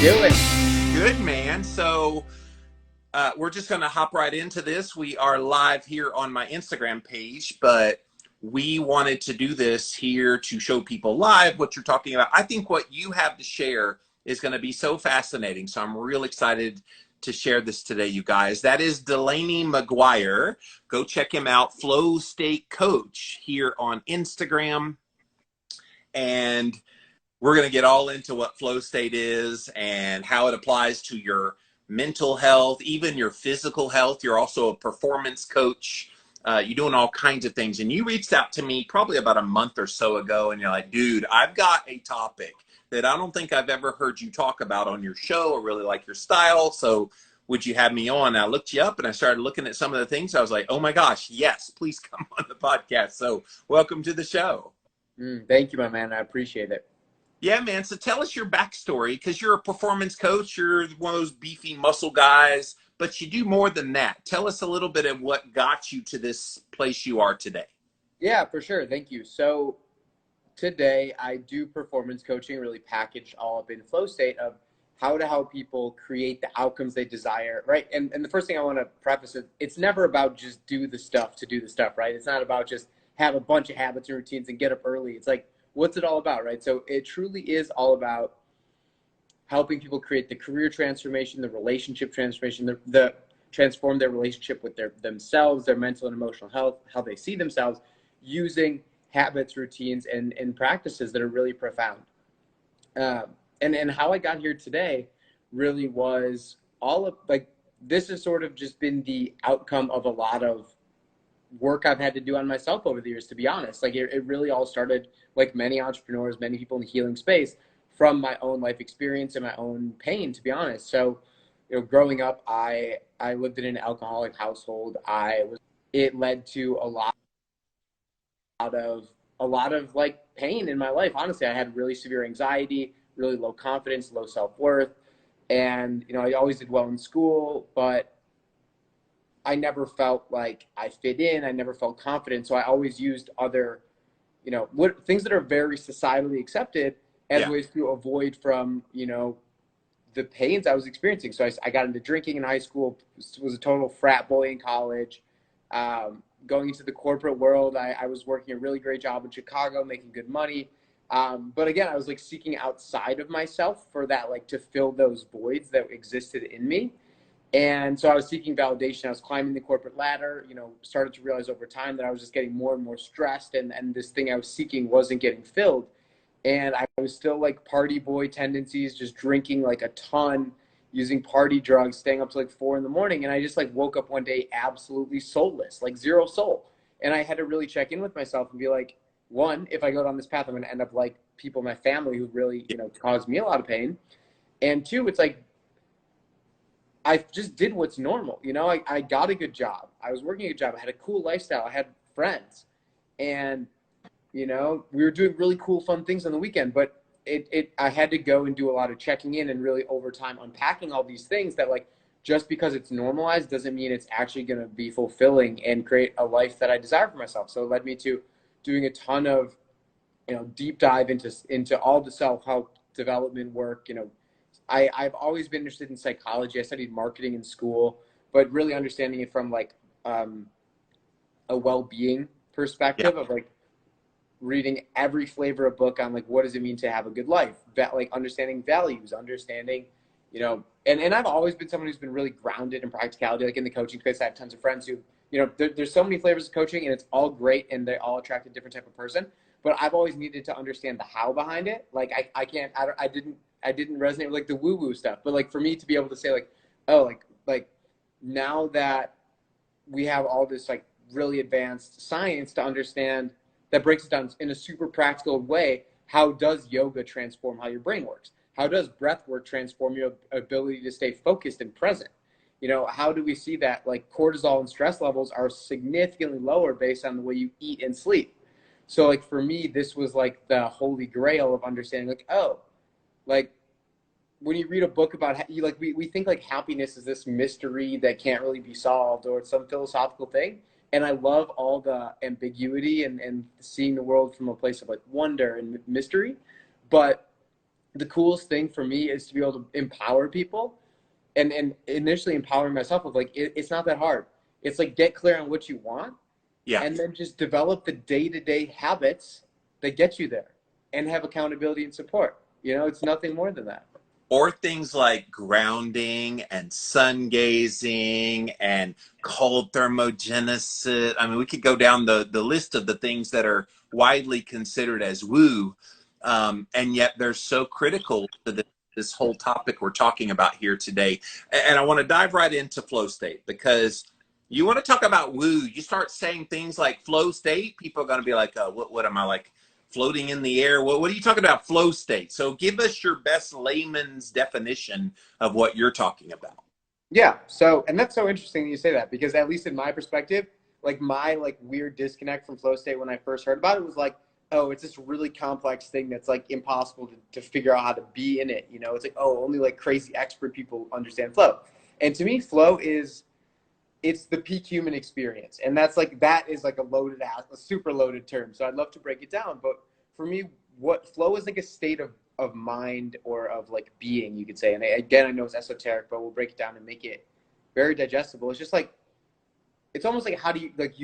doing? Good, man. So we're just going to hop right into this. We are live here on my Instagram page, but we wanted to do this here to show people live what you're talking about. I think what you have to share is going to be so fascinating. So I'm real excited to share this today, you guys. That is Delaney McGuire. Go check him out, Flow State Coach, here on Instagram. And we're going to get all into what flow state is and how it applies to your mental health, even your physical health. You're also a performance coach. You're doing all kinds of things. And you reached out to me probably about a month or so ago, and you're like, dude, I've got a topic that I don't think I've ever heard you talk about on your show. I really like your style. So would you have me on? I looked you up and I started looking at some of the things. I was like, oh my gosh, yes, please come on the podcast. So welcome to the show. Thank you, my man. I appreciate it. Yeah, man. So tell us your backstory, because you're a performance coach. You're one of those beefy muscle guys, but you do more than that. Tell us a little bit of what got you to this place you are today. Yeah, for sure. Thank you. So today I do performance coaching, really packaged all up in flow state of how to help people create the outcomes they desire, right? And the first thing I want to preface is it's never about just do the stuff to do the stuff, right? It's not about just have a bunch of habits and routines and get up early. It's like, what's it all about, right? So it truly is all about helping people create the career transformation, the relationship transformation, the transform their relationship with themselves, their mental and emotional health, how they see themselves, using habits, routines, and practices that are really profound. And how I got here today really was all of, like, this has sort of just been the outcome of a lot of work I've had to do on myself over the years, to be honest. Like it really all started, like many entrepreneurs, many people in the healing space, from my own life experience and my own pain, to be honest. So, growing up, I lived in an alcoholic household. It led to a lot of like pain in my life. Honestly, I had really severe anxiety, really low confidence, low self-worth. And, I always did well in school, but I never felt like I fit in. I never felt confident. So I always used other, things that are very societally accepted as Yeah. ways to avoid from, the pains I was experiencing. So I got into drinking in high school, was a total frat boy in college. Going into the corporate world, I was working a really great job in Chicago, making good money. But again, I was like seeking outside of myself for that, like to fill those voids that existed in me. And so I was seeking validation. I was climbing the corporate ladder, started to realize over time that I was just getting more and more stressed, and this thing I was seeking wasn't getting filled. And I was still like party boy tendencies, just drinking like a ton, using party drugs, staying up to like 4 a.m. And I just like woke up one day absolutely soulless, like zero soul. And I had to really check in with myself and be like, one, if I go down this path, I'm going to end up like people in my family who really, caused me a lot of pain. And two, it's like, I just did what's normal. I got a good job. I was working a good job. I had a cool lifestyle. I had friends. And, we were doing really cool, fun things on the weekend. But I had to go and do a lot of checking in and really over time unpacking all these things that, like, just because it's normalized doesn't mean it's actually going to be fulfilling and create a life that I desire for myself. So it led me to doing a ton of, deep dive into all the self-help development work. I've always been interested in psychology. I studied marketing in school, but really understanding it from like a well-being Yeah. perspective of like reading every flavor of book on like what does it mean to have a good life, that like understanding values, understanding, and I've always been someone who's been really grounded in practicality. Like in the coaching space, I have tons of friends who, there's so many flavors of coaching and it's all great and they all attract a different type of person. But I've always needed to understand the how behind it. Like I didn't resonate with like the woo woo stuff, but like for me to be able to say like, oh, like now that we have all this like really advanced science to understand that breaks it down in a super practical way. How does yoga transform how your brain works? How does breath work transform your ability to stay focused and present? How do we see that like cortisol and stress levels are significantly lower based on the way you eat and sleep? So like for me, this was like the holy grail of understanding like, oh, like when you read a book about you, like we think like happiness is this mystery that can't really be solved or it's some philosophical thing. And I love all the ambiguity and seeing the world from a place of like wonder and mystery. But the coolest thing for me is to be able to empower people, and initially empowering myself of like, it's not that hard. It's like, get clear on what you want, Yeah. and then just develop the day-to-day habits that get you there, and have accountability and support. It's nothing more than that. Or things like grounding and sun gazing and cold thermogenesis. I mean, we could go down the list of the things that are widely considered as woo, and yet they're so critical to this whole topic we're talking about here today. And I want to dive right into flow state, because you want to talk about woo. You start saying things like flow state, people are going to be like, oh, what am I, like floating in the air? What are you talking about, flow state? So give us your best layman's definition of what you're talking about. Yeah. So, and that's so interesting that you say that, because at least in my perspective, like my like weird disconnect from flow state when I first heard about it was like, oh, it's this really complex thing that's like impossible to figure out how to be in it. It's like, oh, only like crazy expert people understand flow. And to me, flow is, it's the peak human experience. And that is like a super loaded term. So I'd love to break it down. But for me, what flow is like a state of mind, or of like being, you could say. And again, I know it's esoteric, but we'll break it down and make it very digestible. It's just like, it's almost like, how do you, like,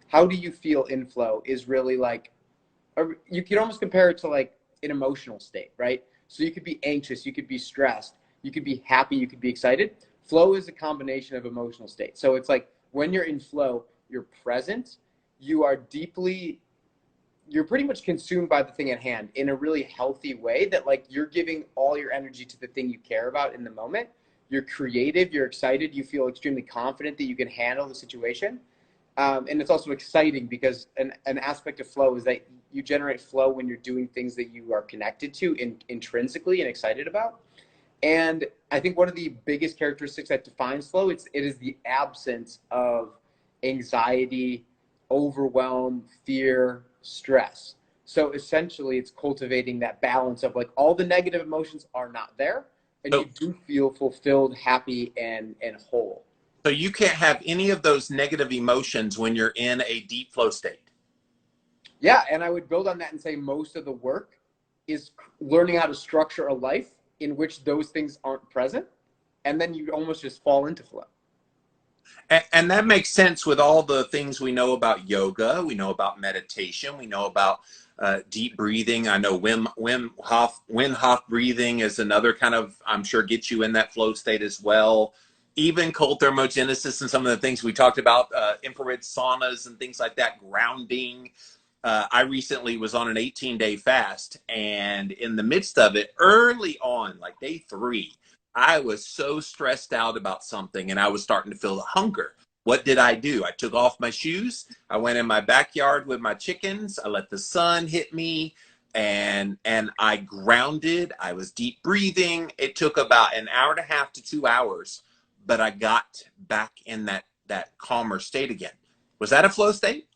how do you feel in flow is really like, you could almost compare it to like an emotional state, right? So you could be anxious, you could be stressed, you could be happy, you could be excited. Flow is a combination of emotional states. So it's like, when you're in flow, you're present, you're pretty much consumed by the thing at hand in a really healthy way, that like, you're giving all your energy to the thing you care about in the moment. You're creative, you're excited, you feel extremely confident that you can handle the situation. And it's also exciting because an aspect of flow is that you generate flow when you're doing things that you are connected to intrinsically and excited about. And I think one of the biggest characteristics that defines flow, it is the absence of anxiety, overwhelm, fear, stress. So essentially, it's cultivating that balance of like, all the negative emotions are not there, and So, you do feel fulfilled, happy, and whole. so you can't have any of those negative emotions when you're in a deep flow state. Yeah, and I would build on that and say most of the work is learning how to structure a life in which those things aren't present, and then you almost just fall into flow. And that makes sense with all the things we know about yoga, we know about meditation, we know about deep breathing. I know Wim Hof breathing is another kind of, I'm sure, gets you in that flow state as well. Even cold thermogenesis and some of the things we talked about, infrared saunas and things like that, grounding. I recently was on an 18-day fast, and in the midst of it, early on, like day 3, I was so stressed out about something, and I was starting to feel the hunger. What did I do? I took off my shoes. I went in my backyard with my chickens. I let the sun hit me, and I grounded. I was deep breathing. It took about an hour and a half to 2 hours, but I got back in that calmer state again. Was that a flow state?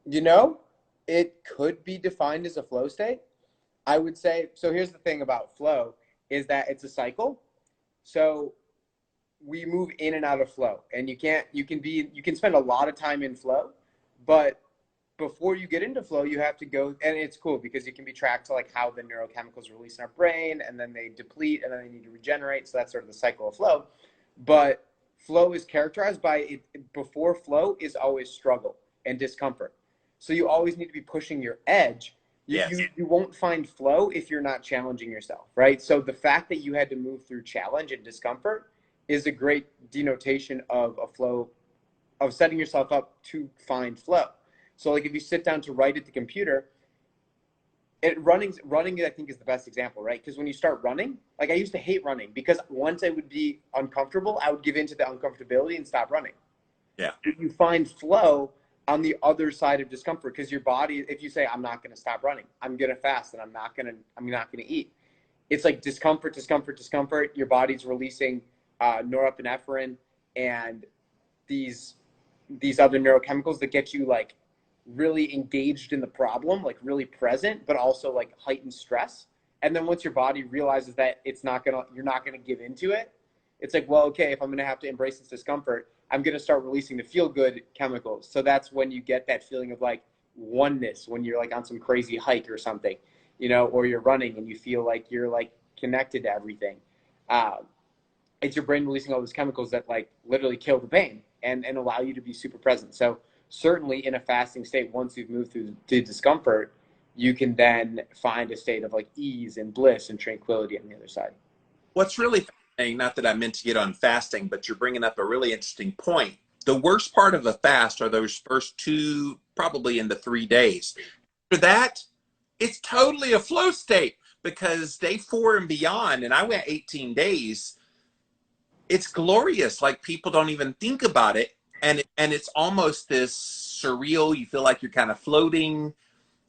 You know, it could be defined as a flow state. I would say, so here's the thing about flow is that it's a cycle. So we move in and out of flow, and you can spend a lot of time in flow, but before you get into flow, you have to go, and it's cool because you can be tracked to like how the neurochemicals release in our brain, and then they deplete, and then they need to regenerate. So that's sort of the cycle of flow. But flow is characterized by it. Before flow is always struggle and discomfort. So you always need to be pushing your edge. Yes. You won't find flow if you're not challenging yourself, right? So the fact that you had to move through challenge and discomfort is a great denotation of a flow, of setting yourself up to find flow. So like if you sit down to write at the computer, running I think is the best example, right? Because when you start running, like I used to hate running because once I would be uncomfortable, I would give into the uncomfortability and stop running. Yeah. You find flow on the other side of discomfort, because your body, if you say, I'm not going to stop running, I'm going to fast, and I'm not going to eat. It's like discomfort, discomfort, discomfort. Your body's releasing norepinephrine and these other neurochemicals that get you like really engaged in the problem, like really present, but also like heightened stress. And then once your body realizes that you're not gonna give into it, it's like, well, okay, if I'm gonna have to embrace this discomfort, I'm gonna start releasing the feel good chemicals. So that's when you get that feeling of like oneness when you're like on some crazy hike or something, you know, or you're running and you feel like you're like connected to everything. Um, it's your brain releasing all those chemicals that like literally kill the pain and allow you to be super present. So certainly in a fasting state, once you've moved through the discomfort, you can then find a state of like ease and bliss and tranquility on the other side. What's really fascinating, not that I meant to get on fasting, but you're bringing up a really interesting point. The worst part of a fast are those first two, probably in the 3 days. After that, it's totally a flow state because day 4 and beyond, and I went 18 days, it's glorious. Like people don't even think about it. And it's almost this surreal. You feel like you're kind of floating.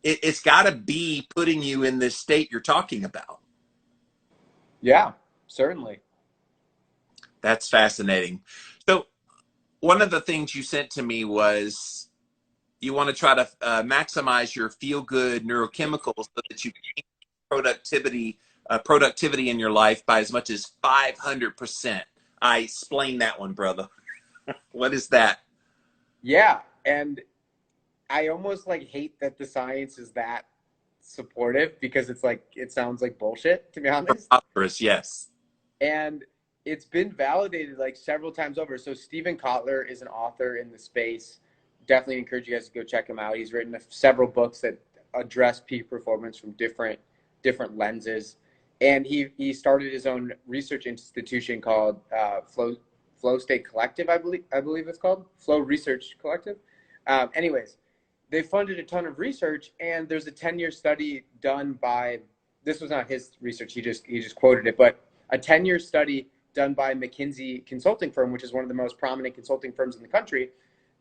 It's got to be putting you in this state you're talking about. Yeah, certainly. That's fascinating. So one of the things you sent to me was you want to try to maximize your feel good neurochemicals so that you can productivity in your life by as much as 500%. I explained that one, brother. What is that? Yeah. And I almost like hate that the science is that supportive because it's like, it sounds like bullshit, to be honest. Preposterous, yes. And it's been validated like several times over. So Stephen Kotler is an author in the space. Definitely encourage you guys to go check him out. He's written several books that address peak performance from different lenses, and he started his own research institution called Flow State Collective. I believe it's called Flow Research Collective. Anyways, they funded a ton of research, and there's a 10-year study done by, this was not his research, he just quoted it, but a 10-year study done by McKinsey consulting firm, which is one of the most prominent consulting firms in the country.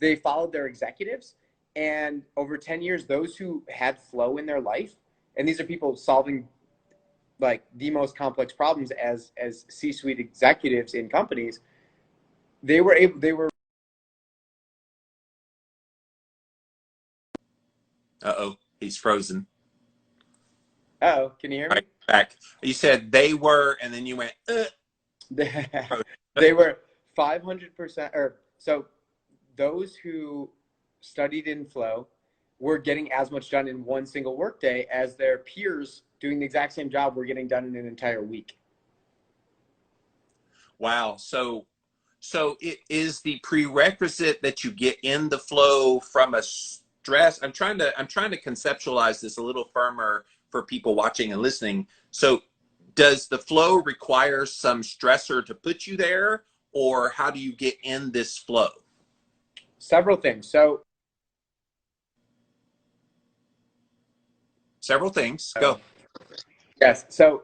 They followed their executives, and over 10 years, those who had flow in their life, and these are people solving like the most complex problems as C-suite executives in companies, they were. Uh-oh, he's frozen. Oh, can you hear All me? right, back. You said they were, and then you went, They were 500%, or so those who studied in flow were getting as much done in one single workday as their peers doing the exact same job were getting done in an entire week. wow. So it is the prerequisite that you get in the flow from a stress. I'm trying to conceptualize this a little firmer for people watching and listening. So does the flow require some stressor to put you there, or how do you get in this flow? Several things. So, Several things. uh, Go. yes. So,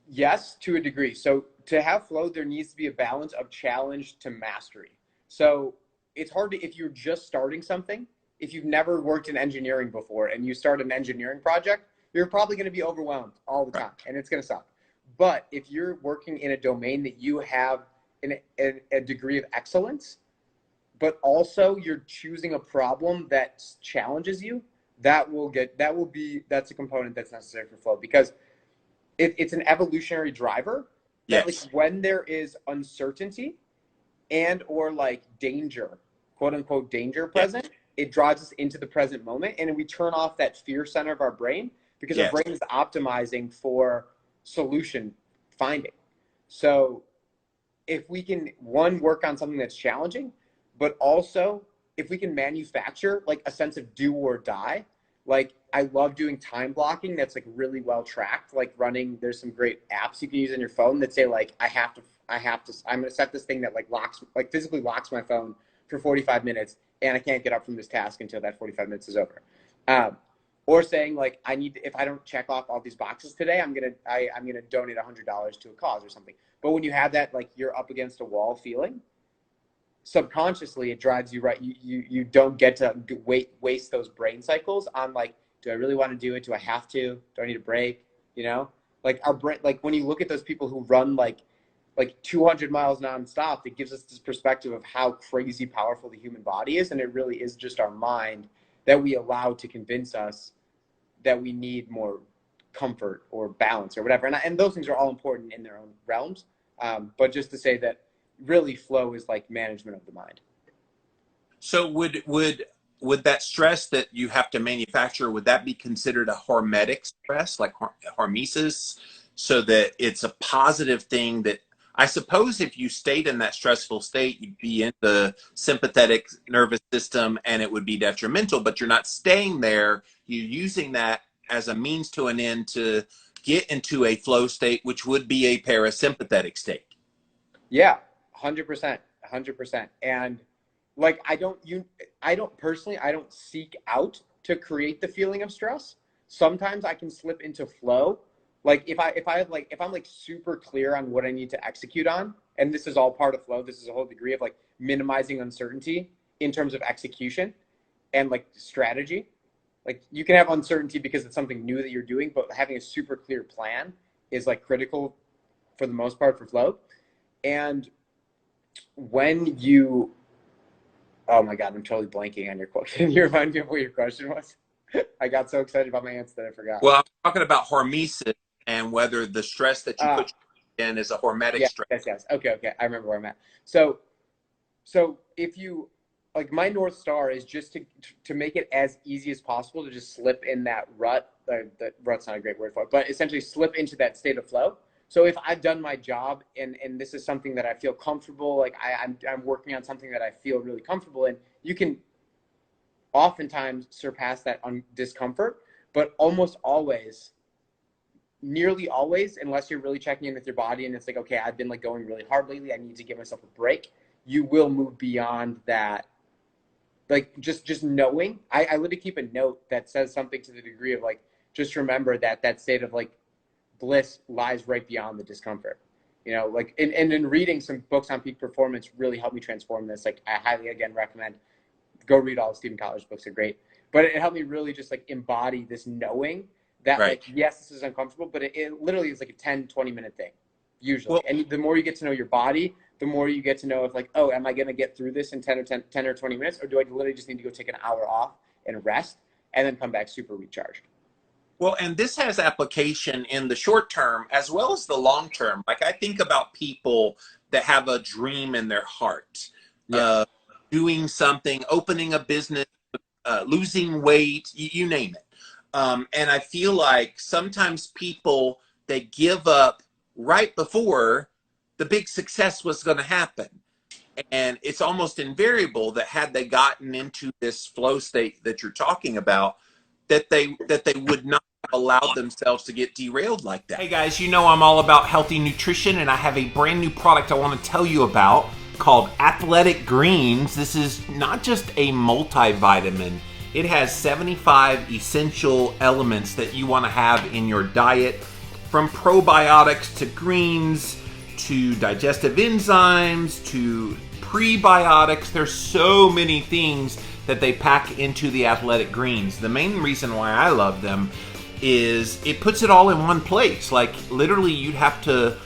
yes, to a degree. So, to have flow, there needs to be a balance of challenge to mastery. So, it's hard to, if you're just starting something, if you've never worked in engineering before and you start an engineering project, you're probably going to be overwhelmed all the Right. time and it's going to suck. But if you're working in a domain that you have a degree of excellence, but also you're choosing a problem that challenges you, that's a component that's necessary for flow because it's an evolutionary driver that like Yes. when there is uncertainty and or like danger, quote unquote danger Yeah. present, it drives us into the present moment and we turn off that fear center of our brain because our Yes. brain is optimizing for solution finding. So if we can one work on something that's challenging, but also if we can manufacture like a sense of do or die, like I love doing time blocking that's like really well tracked, like running, there's some great apps you can use on your phone that say like I'm gonna set this thing that like locks, like physically locks my phone for 45 minutes and I can't get up from this task until that 45 minutes is over. Um, or saying like I need to, if I don't check off all these boxes today, I'm gonna donate $100 to a cause or something. But when you have that like you're up against a wall feeling, subconsciously it drives you right. You don't get to waste those brain cycles on like, do I really want to do it? Do I have to? Do I need a break? You know, like our brain. Like when you look at those people who run like 200 miles nonstop, it gives us this perspective of how crazy powerful the human body is, and it really is just our mind that we allow to convince us that we need more comfort or balance or whatever. And those things are all important in their own realms. But just to say that really flow is like management of the mind. So would that stress that you have to manufacture, would that be considered a hormetic stress, like hormesis, so that it's a positive thing that, I suppose if you stayed in that stressful state, you'd be in the sympathetic nervous system and it would be detrimental, but you're not staying there. You're using that as a means to an end to get into a flow state, which would be a parasympathetic state. Yeah, 100%, 100%. And like, I don't personally, I don't seek out to create the feeling of stress. Sometimes I can slip into flow. Like if I'm like super clear on what I need to execute on, and this is all part of flow, this is a whole degree of like minimizing uncertainty in terms of execution and like strategy. Like you can have uncertainty because it's something new that you're doing, but having a super clear plan is like critical for the most part for flow. And when you, oh my God, I'm totally blanking on your quote. Can you remind me of what your question was? I got so excited about my answer that I forgot. Well, I'm talking about hormesis and whether the stress that you put in is a hormetic stress. Yes. Okay. I remember where I'm at. So if you, like my North Star is just to make it as easy as possible to just slip in that rut. That rut's not a great word for it, but essentially slip into that state of flow. So if I've done my job and this is something that I feel comfortable, like I'm working on something that I feel really comfortable in, you can oftentimes surpass that discomfort, but almost always, nearly always, unless you're really checking in with your body and it's like, okay, I've been like going really hard lately, I need to give myself a break, you will move beyond that. Like just knowing, I literally keep a note that says something to the degree of like, just remember that state of like bliss lies right beyond the discomfort. You know, like and in reading some books on peak performance really helped me transform this. Like I highly again recommend go read all of Stephen Kotler's books, are great. But it helped me really just like embody this knowing that Right. like, yes, this is uncomfortable, but it literally is like a 10-20 minute thing usually. Well, And the more you get to know your body, the more you get to know if like, oh, am I going to get through this in 10 or 20 minutes? Or do I literally just need to go take an hour off and rest and then come back super recharged? well, and this has application in the short term as well as the long term. Like I think about people that have a dream in their heart, Yeah. doing something, opening a business, losing weight, you name it. And I feel like sometimes people, they give up right before the big success was going to happen. And it's almost invariable that had they gotten into this flow state that you're talking about, that they would not have allowed themselves to get derailed like that. Hey guys, you know I'm all about healthy nutrition, and I have a brand new product I want to tell you about called Athletic Greens. This is not just a multivitamin. It has 75 essential elements that you want to have in your diet, from probiotics to greens to digestive enzymes to prebiotics. There's so many things that they pack into the Athletic Greens. The main reason why I love them is it puts it all in one place. Like literally you'd have to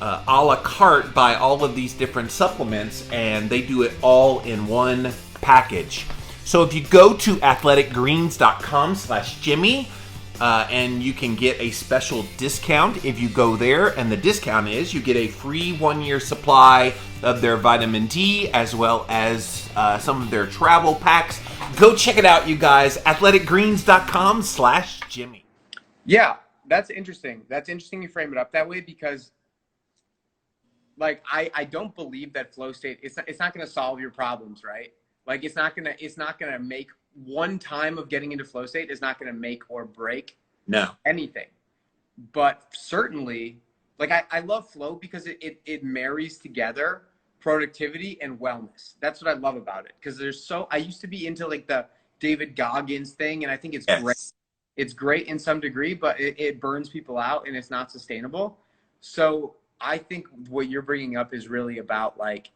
a la carte buy all of these different supplements, and they do it all in one package. So if you go to athleticgreens.com/Jimmy, and you can get a special discount if you go there, and the discount is you get a free 1-year supply of their vitamin D as well as some of their travel packs. Go check it out, you guys. athleticgreens.com/Jimmy. Yeah, that's interesting. That's interesting you frame it up that way, because like I don't believe that flow state, it's not going to solve your problems, right? Like it's not going to make one time of getting into flow state is not going to make or break anything. But certainly, like I love flow because it marries together productivity and wellness. That's what I love about it. Because I used to be into like the David Goggins thing, and I think it's great. It's great in some degree, but it burns people out and it's not sustainable. So I think what you're bringing up is really about like,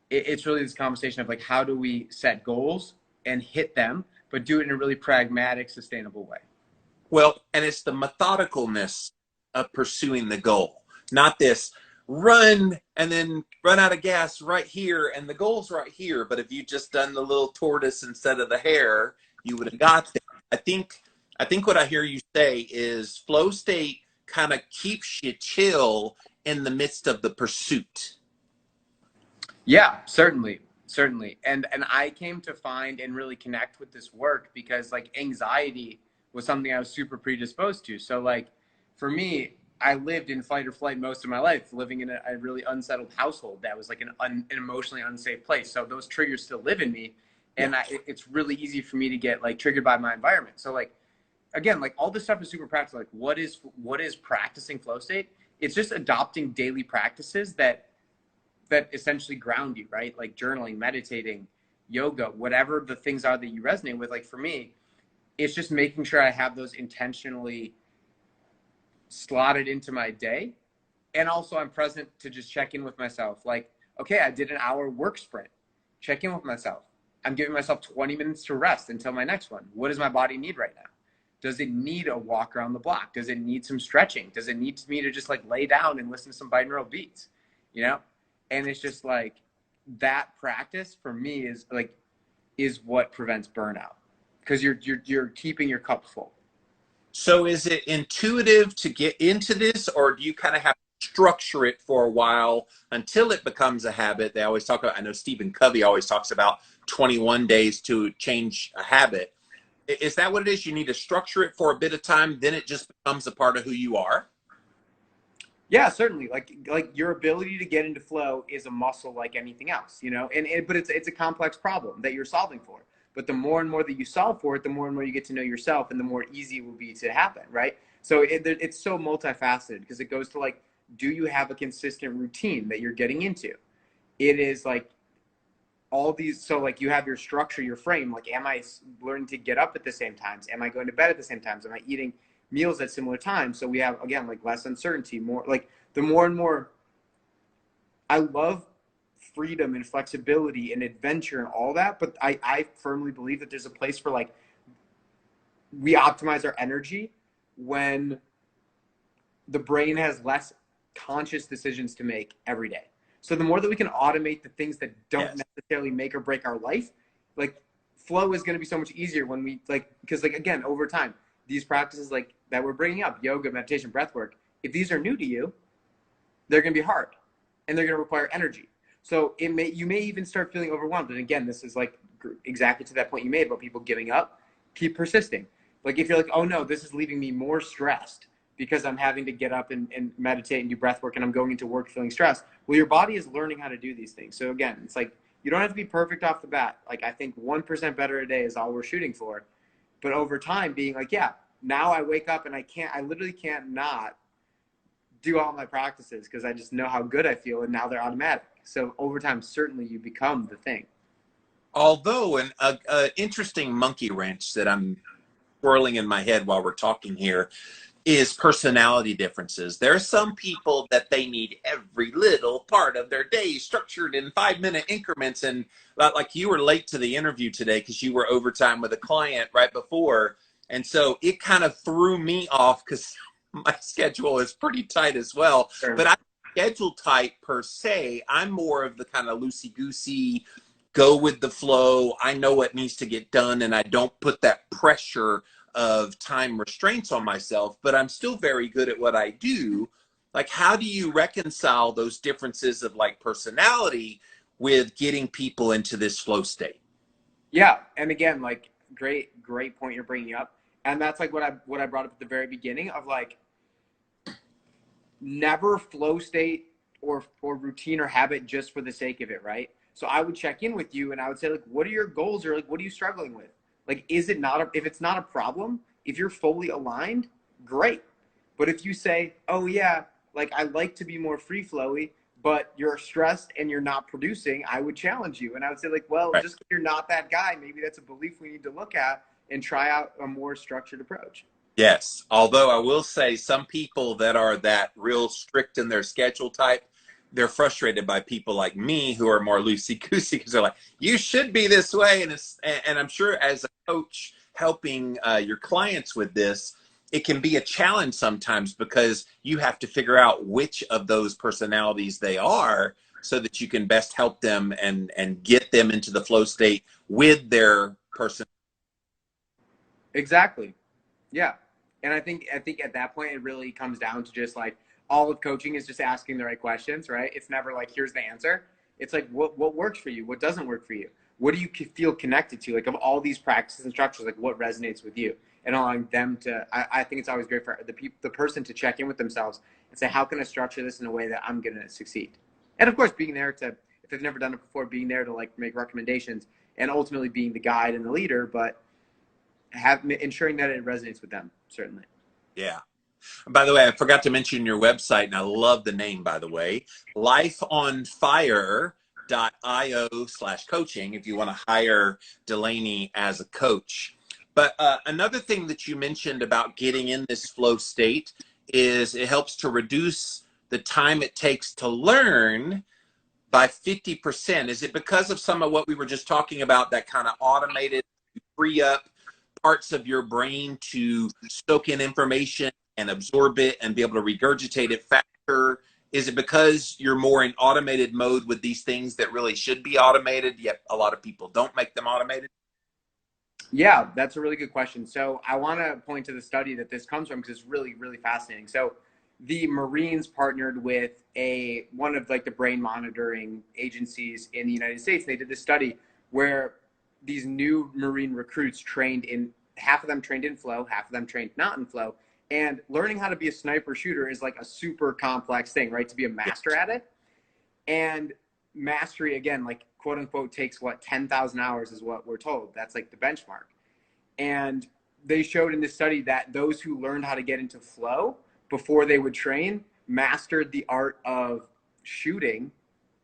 it's really this conversation of like, how do we set goals and hit them, but do it in a really pragmatic, sustainable way. Well, and it's the methodicalness of pursuing the goal, not this run and then run out of gas right here and the goal's right here. But if you just done the little tortoise instead of the hare, you would have got there. I think what I hear you say is flow state kind of keeps you chill in the midst of the pursuit. Yeah, certainly. Certainly. And I came to find and really connect with this work because like anxiety was something I was super predisposed to. So like for me, I lived in fight or flight most of my life, living in a really unsettled household that was like an emotionally unsafe place. So those triggers still live in me, Yeah. and it's really easy for me to get like triggered by my environment. So like again, like all this stuff is super practical. Like what is practicing flow state? It's just adopting daily practices that essentially ground you, right? Like journaling, meditating, yoga, whatever the things are that you resonate with. Like for me, it's just making sure I have those intentionally slotted into my day. And also I'm present to just check in with myself. Like, okay, I did an hour work sprint. Check in with myself. I'm giving myself 20 minutes to rest until my next one. What does my body need right now? Does it need a walk around the block? Does it need some stretching? Does it need me to just like lay down and listen to some binaural beats? You know? And it's just like that practice for me is what prevents burnout because you're keeping your cup full. So is it intuitive to get into this, or do you kind of have to structure it for a while until it becomes a habit? They always talk about, I know Stephen Covey always talks about 21 days to change a habit. Is that what it is? You need to structure it for a bit of time, then it just becomes a part of who you are? Yeah, certainly. Like your ability to get into flow is a muscle like anything else, you know. But it's a complex problem that you're solving for. But the more and more that you solve for it, the more and more you get to know yourself, and the more easy it will be to happen, right? So it's so multifaceted because it goes to like, do you have a consistent routine that you're getting into? It is like all these. So like you have your structure, your frame. Like, am I learning to get up at the same times? Am I going to bed at the same times? Am I eating meals at similar times? So we have, again, like less uncertainty, more like the more and more. I love freedom and flexibility and adventure and all that, but I firmly believe that there's a place for like we optimize our energy when the brain has less conscious decisions to make every day. So the more that we can automate the things that don't Yes. necessarily make or break our life, like flow is going to be so much easier when we like, because like, again, over time, these practices like that we're bringing up, yoga, meditation, breath work, if these are new to you, they're going to be hard and they're going to require energy. So you may even start feeling overwhelmed. And again, this is like exactly to that point you made about people giving up. Keep persisting. Like if you're like, oh no, this is leaving me more stressed because I'm having to get up and meditate and do breath work and I'm going into work feeling stressed. Well, your body is learning how to do these things. So again, it's like you don't have to be perfect off the bat. Like I think 1% better a day is all we're shooting for. But over time being like, yeah, now I wake up and I literally can't not do all my practices because I just know how good I feel and now they're automatic. So over time, certainly you become the thing. Although an interesting monkey wrench that I'm swirling in my head while we're talking here is personality differences. There are some people that they need every little part of their day structured in 5-minute increments. And like you were late to the interview today because you were overtime with a client right before. And so it kind of threw me off because my schedule is pretty tight as well. Sure. But I'm schedule tight per se. I'm more of the kind of loosey goosey, go with the flow. I know what needs to get done and I don't put that pressure of time restraints on myself, but I'm still very good at what I do. Like, how do you reconcile those differences of like personality with getting people into this flow state? Yeah. And again, like great point you're bringing up. And that's like what I brought up at the very beginning of like never flow state or routine or habit just for the sake of it. Right. So I would check in with you and I would say like, what are your goals or like, what are you struggling with? Like, is it not, if it's not a problem, if you're fully aligned, great. But if you say, oh yeah, like I like to be more free flowy, but you're stressed and you're not producing, I would challenge you. And I would say like, well, Right. just because you're not that guy, maybe that's a belief we need to look at and try out a more structured approach. Yes. Although I will say some people that are that real strict in their schedule type, they're frustrated by people like me who are more loosey goosey because they're like, you should be this way. And I'm sure as a coach helping your clients with this, it can be a challenge sometimes because you have to figure out which of those personalities they are so that you can best help them and get them into the flow state with their person. Exactly. Yeah. And I think at that point, it really comes down to just like all of coaching is just asking the right questions, right? It's never like, here's the answer. It's like, what works for you? What doesn't work for you? What do you feel connected to? Like, of all these practices and structures, like what resonates with you? And allowing them to, I think it's always great for the person to check in with themselves and say, how can I structure this in a way that I'm going to succeed? And of course, being there to, if they've never done it before, being there to like make recommendations and ultimately being the guide and the leader, but ensuring that it resonates with them, certainly. Yeah. By the way, I forgot to mention your website, and I love the name, by the way, lifeonfire.io/coaching if you want to hire Delaney as a coach. But another thing that you mentioned about getting in this flow state is it helps to reduce the time it takes to learn by 50%. Is it because of some of what we were just talking about, that kind of automated, free up parts of your brain to soak in information and absorb it and be able to regurgitate it faster? Is it because you're more in automated mode with these things that really should be automated, yet a lot of people don't make them automated? Yeah, that's a really good question. So I want to point to the study that this comes from because it's really, really fascinating. So the Marines partnered with one of like the brain monitoring agencies in the United States. They did this study where these new Marine recruits trained in, half of them trained in flow, half of them trained not in flow. And learning how to be a sniper shooter is like a super complex thing, right? To be a master at it. And mastery, again, like quote unquote, takes what, 10,000 hours is what we're told. That's like the benchmark. And they showed in this study that those who learned how to get into flow before they would train mastered the art of shooting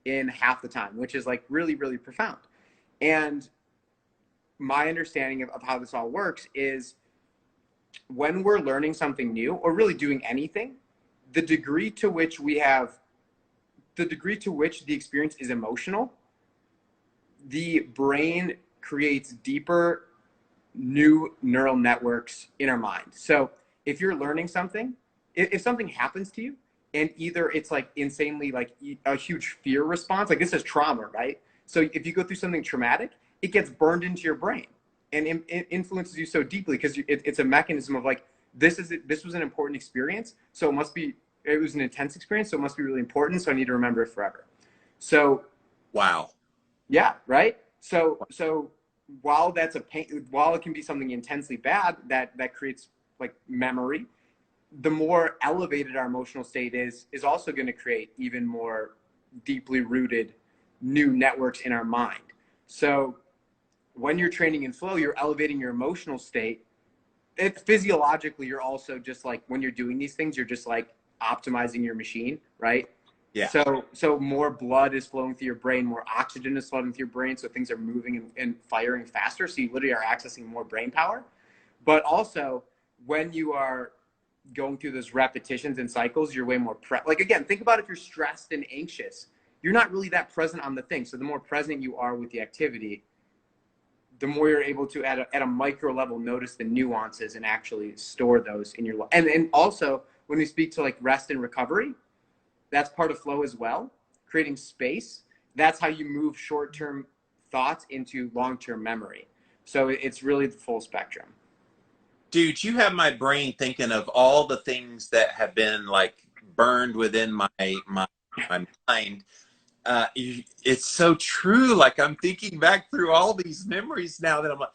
in half the time, which is like really, really profound. And my understanding of how this all works is when we're learning something new or really doing anything, the degree to which the experience is emotional, the brain creates deeper new neural networks in our mind. So if you're learning something, if something happens to you and either it's like insanely like a huge fear response, like this is trauma, right? So if you go through something traumatic, it gets burned into your brain and it influences you so deeply because it's a mechanism of like, this was an important experience. So it was an intense experience. So it must be really important. So I need to remember it forever. So, Wow. yeah, right. So while that's a pain, while it can be something intensely bad that creates like memory, the more elevated our emotional state is also going to create even more deeply rooted new networks in our mind. So when you're training in flow, you're elevating your emotional state. Physiologically, you're also just like, when you're doing these things, you're just like optimizing your machine, right? Yeah. So more blood is flowing through your brain, more oxygen is flowing through your brain, so things are moving and firing faster. So you literally are accessing more brain power. But also, when you are going through those repetitions and cycles, you're way more like again, think about if you're stressed and anxious, you're not really that present on the thing. So the more present you are with the activity, the more you're able to at a micro level notice the nuances and actually store those in your life. And also when we speak to like rest and recovery, that's part of flow as well. Creating space. That's how you move short-term thoughts into long-term memory. So it's really the full spectrum. Dude, you have my brain thinking of all the things that have been like burned within my mind. It's so true. Like I'm thinking back through all these memories now that I'm like,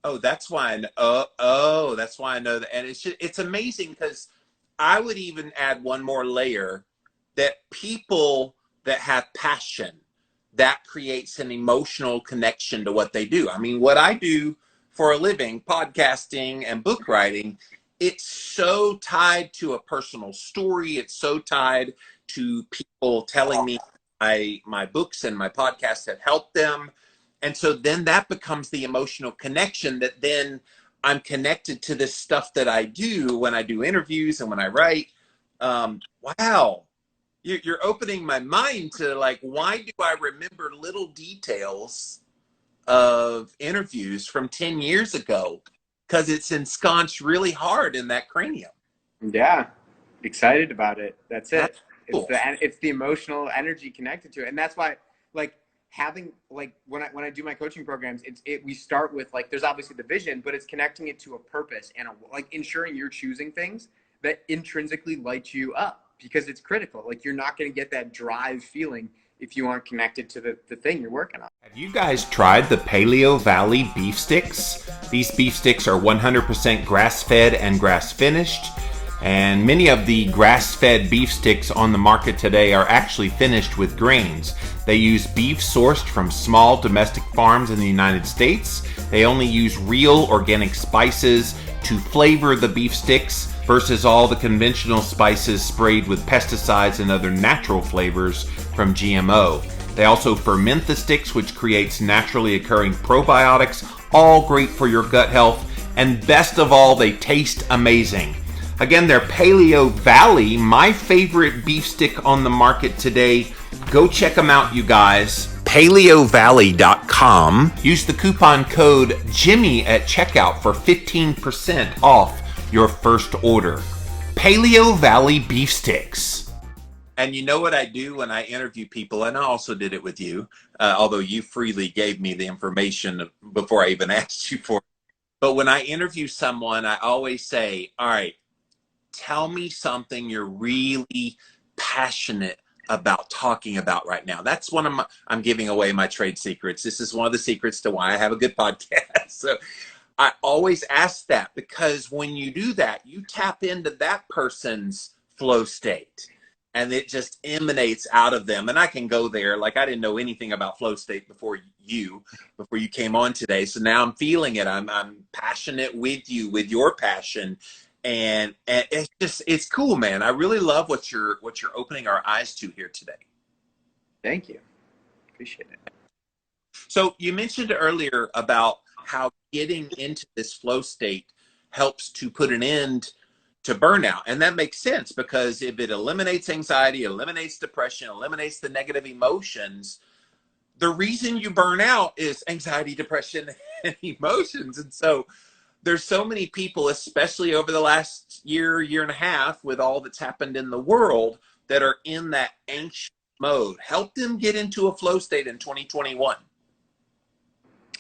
oh, that's why that's why I know that. And it's amazing because I would even add one more layer, that people that have passion, that creates an emotional connection to what they do. I mean, what I do for a living, podcasting and book writing, it's so tied to a personal story. It's so tied to people telling me my books and my podcasts have helped them. And so then that becomes the emotional connection that then I'm connected to this stuff that I do when I do interviews and when I write. Wow. You're opening my mind to like, why do I remember little details of interviews from 10 years ago? Because it's ensconced really hard in that cranium. Yeah, excited about it. That's That's it. cool. It's the emotional energy connected to it, and that's why like having like when I do my coaching programs, we start with like there's obviously the vision, but it's connecting it to a purpose and like ensuring you're choosing things that intrinsically light you up because it's critical. Like you're not going to get that drive feeling if you aren't connected to the thing you're working on. Have you guys tried the Paleo Valley beef sticks? These beef sticks are 100% grass-fed and grass-finished, and many of the grass-fed beef sticks on the market today are actually finished with grains. They use beef sourced from small domestic farms in the United States. They only use real organic spices to flavor the beef sticks versus all the conventional spices sprayed with pesticides and other natural flavors from GMO. They also ferment the sticks, which creates naturally occurring probiotics, all great for your gut health, and best of all, they taste amazing. Again, they're Paleo Valley, my favorite beef stick on the market today. Go check them out, you guys. PaleoValley.com. Use the coupon code Jimmy at checkout for 15% off your first order. Paleo Valley beef sticks. And you know what I do when I interview people, and I also did it with you, although you freely gave me the information before I even asked you for it. But when I interview someone, I always say, all right, tell me something you're really passionate about talking about right now. That's one of my, I'm giving away my trade secrets. This is one of the secrets to why I have a good podcast. So I always ask that, because when you do that, you tap into that person's flow state and it just emanates out of them. And I can go there. Like, I didn't know anything about flow state before you came on today. So now I'm feeling it. I'm passionate with you, with your passion. And it's just, it's cool, man. I really love what you're opening our eyes to here today. Thank you. Appreciate it. So you mentioned earlier about how getting into this flow state helps to put an end to burnout. And that makes sense, because if it eliminates anxiety, eliminates depression, eliminates the negative emotions, the reason you burn out is anxiety, depression, and emotions. And so there's so many people, especially over the last year and a half, with all that's happened in the world, that are in that anxious mode. Help them get into a flow state in 2021.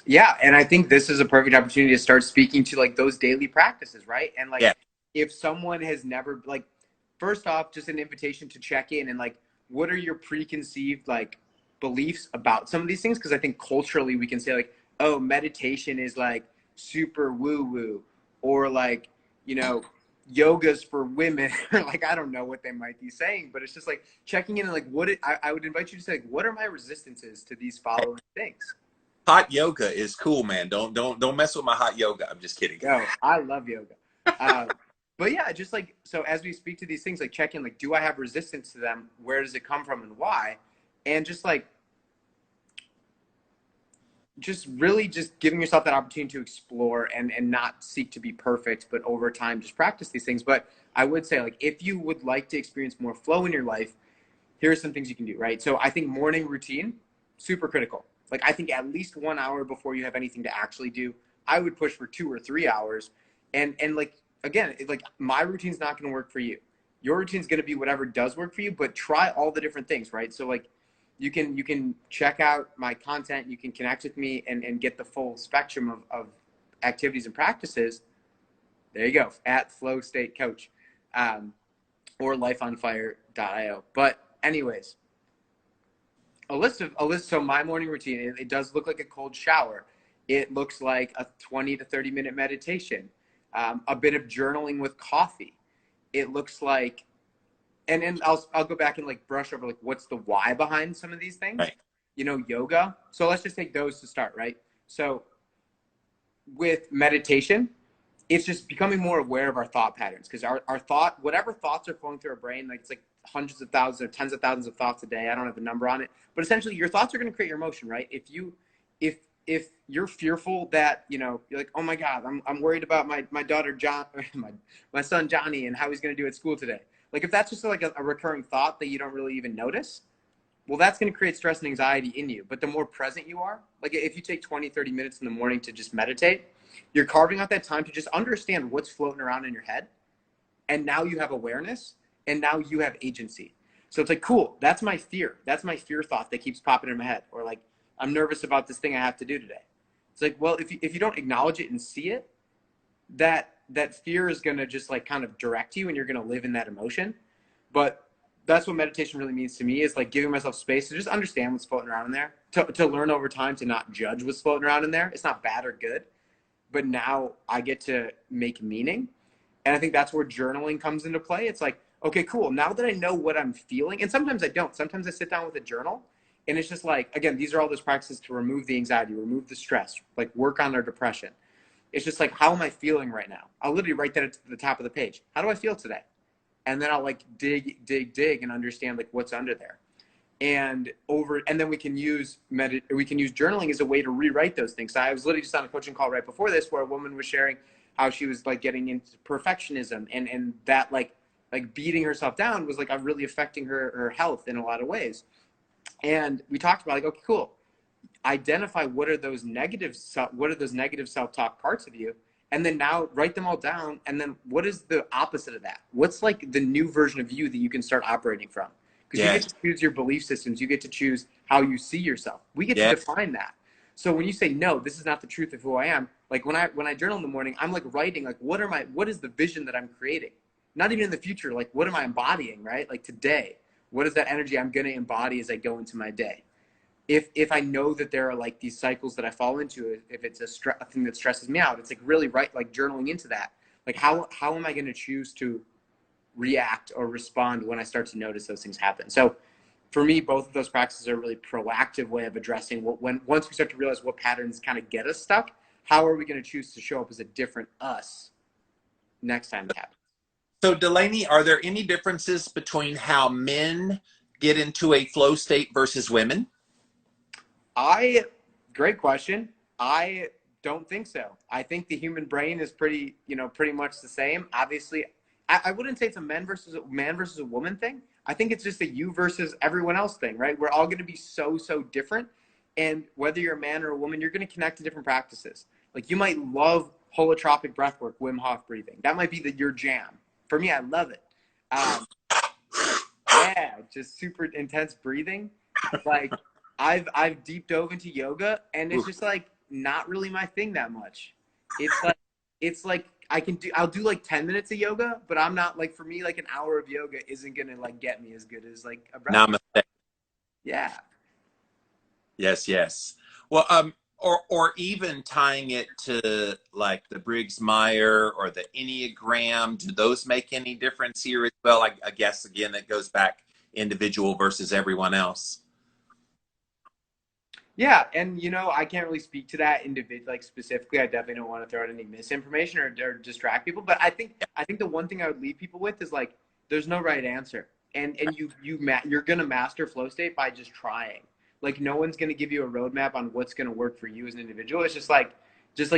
Yeah, and I think this is a perfect opportunity to start speaking to like those daily practices, right? And like, if someone has never, like, first off, just an invitation to check in and like, what are your preconceived like beliefs about some of these things? Because I think culturally we can say like, oh, meditation is like super woo woo, or like, you know, yoga's for women, or like, I don't know what they might be saying, but it's just like checking in and like, I would invite you to say like, what are my resistances to these following things? Hot yoga is cool, man. Don't mess with my hot yoga. I'm just kidding. No, I love yoga. But yeah, just like, so as we speak to these things, like check in, like, do I have resistance to them? Where does it come from and why? And just like, just really just giving yourself that opportunity to explore and not seek to be perfect, but over time, just practice these things. But I would say, like, if you would like to experience more flow in your life, here are some things you can do, right? So I think morning routine, super critical. Like, I think at least 1 hour before you have anything to actually do, I would push for 2 or 3 hours. And like, again, like, my routine's not going to work for you. Your routine's going to be whatever does work for you, but try all the different things, right? So like, you can check out my content, you can connect with me and get the full spectrum of activities and practices. There you go, at Flow State Coach, or lifeonfire.io. But anyways, a list. So my morning routine, it does look like a cold shower. It looks like a 20 to 30 minute meditation, a bit of journaling with coffee. It looks like, and I'll go back and like brush over like what's the why behind some of these things. Right. You know, yoga. So let's just take those to start, right? So with meditation, it's just becoming more aware of our thought patterns, because our thought, whatever thoughts are flowing through our brain, like it's like hundreds of thousands or tens of thousands of thoughts a day. I don't have the number on it, but essentially your thoughts are going to create your emotion, right? If you're fearful that, you know, you're like, oh my God, I'm worried about my daughter, John, my son, Johnny, and how he's going to do at school today. Like, if that's just like a recurring thought that you don't really even notice, well, that's going to create stress and anxiety in you. But the more present you are, like if you take 20, 30 minutes in the morning to just meditate, you're carving out that time to just understand what's floating around in your head. And now you have awareness, and now you have agency. So it's like, cool, that's my fear. That's my fear thought that keeps popping in my head. Or like, I'm nervous about this thing I have to do today. It's like, well, if you don't acknowledge it and see it, that fear is going to just like kind of direct you, and you're going to live in that emotion. But that's what meditation really means to me, is like giving myself space to just understand what's floating around in there, to learn over time to not judge what's floating around in there. It's not bad or good, but now I get to make meaning. And I think that's where journaling comes into play. It's like, okay, cool. Now that I know what I'm feeling, and sometimes I don't. Sometimes I sit down with a journal and it's just like, again, these are all those practices to remove the anxiety, remove the stress, like work on our depression. It's just like, how am I feeling right now? I'll literally write that at the top of the page. How do I feel today? And then I'll like dig and understand like what's under there. And then we can use journaling as a way to rewrite those things. So I was literally just on a coaching call right before this where a woman was sharing how she was like getting into perfectionism, and that like beating herself down was like really affecting her health in a lot of ways. And we talked about like, okay, cool. Identify what are those negative self-talk parts of you, and then now write them all down. And then what is the opposite of that? What's like the new version of you that you can start operating from? Because you get to choose your belief systems. You get to choose how you see yourself. We get to define that. So when you say, no, this is not the truth of who I am, like when I journal in the morning, I'm like writing like, what is the vision that I'm creating? Not even in the future, like what am I embodying, right? Like today, what is that energy I'm going to embody as I go into my day? If I know that there are like these cycles that I fall into, if it's a thing that stresses me out, it's like really like journaling into that. Like how am I going to choose to react or respond when I start to notice those things happen? So for me, both of those practices are a really proactive way of addressing once we start to realize what patterns kind of get us stuck, how are we going to choose to show up as a different us next time it happens? So Delaney, are there any differences between how men get into a flow state versus women? Great question. I don't think so. I think the human brain is pretty much the same. Obviously, I wouldn't say it's a man versus a woman thing. I think it's just a you versus everyone else thing, right? We're all going to be so different. And whether you're a man or a woman, you're going to connect to different practices. Like you might love holotropic breathwork, Wim Hof breathing. That might be your jam. For me, I love it. Yeah, just super intense breathing. Like I've deep dove into yoga, and it's just like not really my thing that much. It's like I'll do like 10 minutes of yoga, but I'm not like, for me, like an hour of yoga isn't gonna like get me as good as like a breath. Namaste. Yeah. Yes. Well, or even tying it to like the Briggs-Meyer or the Enneagram, do those make any difference here as well? I guess again, it goes back individual versus everyone else. Yeah, and I can't really speak to that individual, like specifically. I definitely don't want to throw out any misinformation or distract people. But I think the one thing I would leave people with is like, there's no right answer, and you're gonna master flow state by just trying. Like no one's gonna give you a roadmap on what's gonna work for you as an individual. It's just like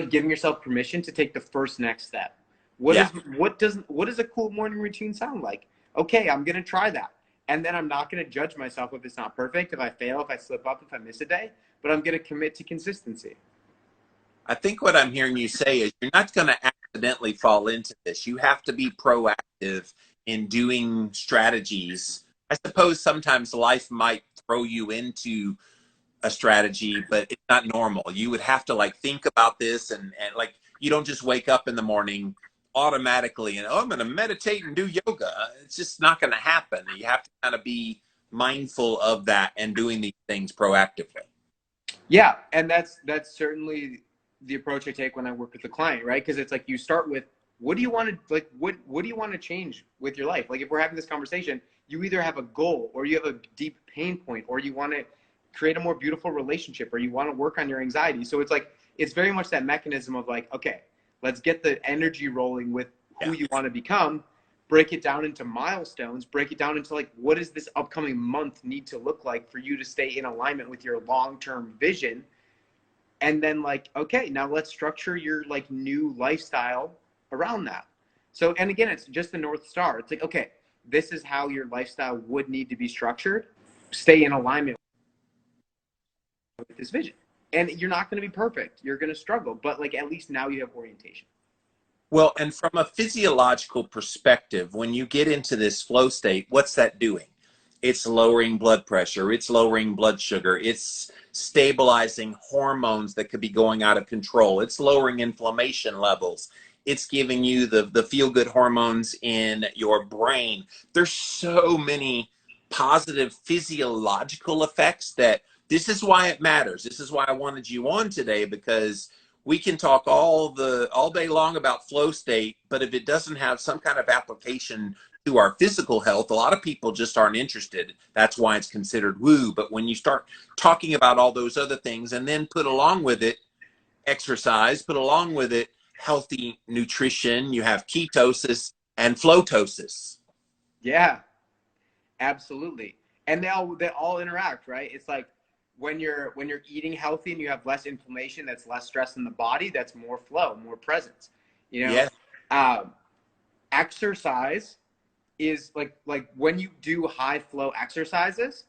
giving yourself permission to take the first next step. What does a cool morning routine sound like? Okay, I'm gonna try that. And then I'm not going to judge myself if it's not perfect, if I fail, if I slip up, if I miss a day, but I'm going to commit to consistency. I think what I'm hearing you say is you're not going to accidentally fall into this. You have to be proactive in doing strategies. I suppose sometimes life might throw you into a strategy, but it's not normal. You would have to like think about this, and like you don't just wake up in the morning automatically and, oh, I'm going to meditate and do yoga. It's just not going to happen. You have to kind of be mindful of that and doing these things proactively. Yeah, and that's certainly the approach I take when I work with the client, right? Because it's like you start with, what do you want to like what do you want to change with your life? Like if we're having this conversation, you either have a goal, or you have a deep pain point, or you want to create a more beautiful relationship, or you want to work on your anxiety. So it's like, it's very much that mechanism of like, okay, let's get the energy rolling with who you want to become, break it down into milestones, break it down into like, what does this upcoming month need to look like for you to stay in alignment with your long-term vision? And then like, okay, now let's structure your like new lifestyle around that. So, and again, it's just the North Star. It's like, okay, this is how your lifestyle would need to be structured. Stay in alignment with this vision. And you're not going to be perfect. You're going to struggle, but like, at least now you have orientation. Well, and from a physiological perspective, when you get into this flow state, what's that doing? It's lowering blood pressure. It's lowering blood sugar. It's stabilizing hormones that could be going out of control. It's lowering inflammation levels. It's giving you the feel-good hormones in your brain. There's so many positive physiological effects that this is why it matters. This is why I wanted you on today, because we can talk all day long about flow state, but if it doesn't have some kind of application to our physical health, a lot of people just aren't interested. That's why it's considered woo. But when you start talking about all those other things and then put along with it exercise, put along with it healthy nutrition, you have ketosis and floatosis. Yeah, absolutely. And they all interact, right? It's like when you're eating healthy and you have less inflammation, that's less stress in the body, that's more flow, more presence. You know, Yeah. Exercise is like when you do high flow exercises,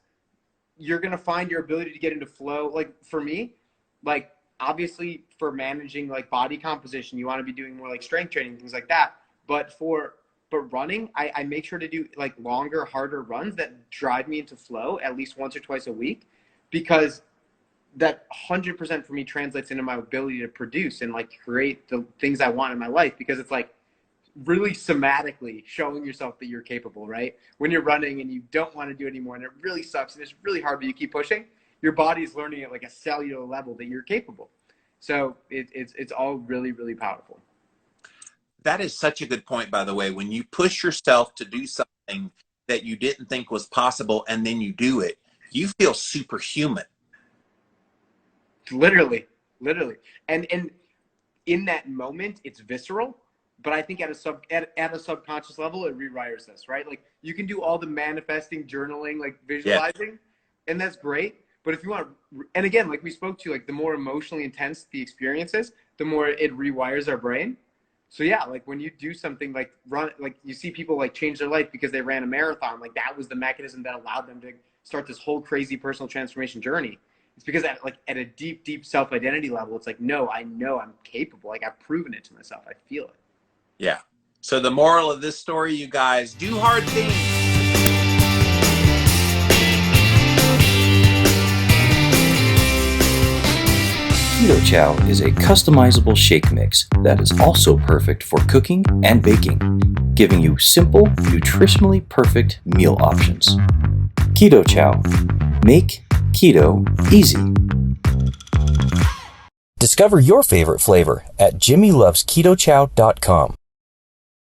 you're gonna find your ability to get into flow. Like for me, like obviously for managing like body composition, you want to be doing more like strength training, things like that. But running, I make sure to do like longer, harder runs that drive me into flow at least once or twice a week, because that 100% for me translates into my ability to produce and like create the things I want in my life, because it's like really somatically showing yourself that you're capable, right? When you're running and you don't want to do it anymore and it really sucks and it's really hard, but you keep pushing, your body is learning at like a cellular level that you're capable. So it's all really, really powerful. That is such a good point, by the way. When you push yourself to do something that you didn't think was possible and then you do it, you feel superhuman. Literally. And in that moment, it's visceral. But I think at a subconscious level, it rewires us, right? Like you can do all the manifesting, journaling, like visualizing, and that's great. But if you want, and again, like we spoke to, like the more emotionally intense the experience is, the more it rewires our brain. So yeah, like when you do something like run, like you see people like change their life because they ran a marathon, like that was the mechanism that allowed them to start this whole crazy personal transformation journey. It's because at a deep self-identity level, it's like, no, I know I'm capable. Like I've proven it to myself. I feel it. Yeah. So the moral of this story, you guys, do hard things. Keto Chow is a customizable shake mix that is also perfect for cooking and baking, giving you simple, nutritionally perfect meal options. Keto Chow. Make keto easy. Discover your favorite flavor at jimmylovesketochow.com.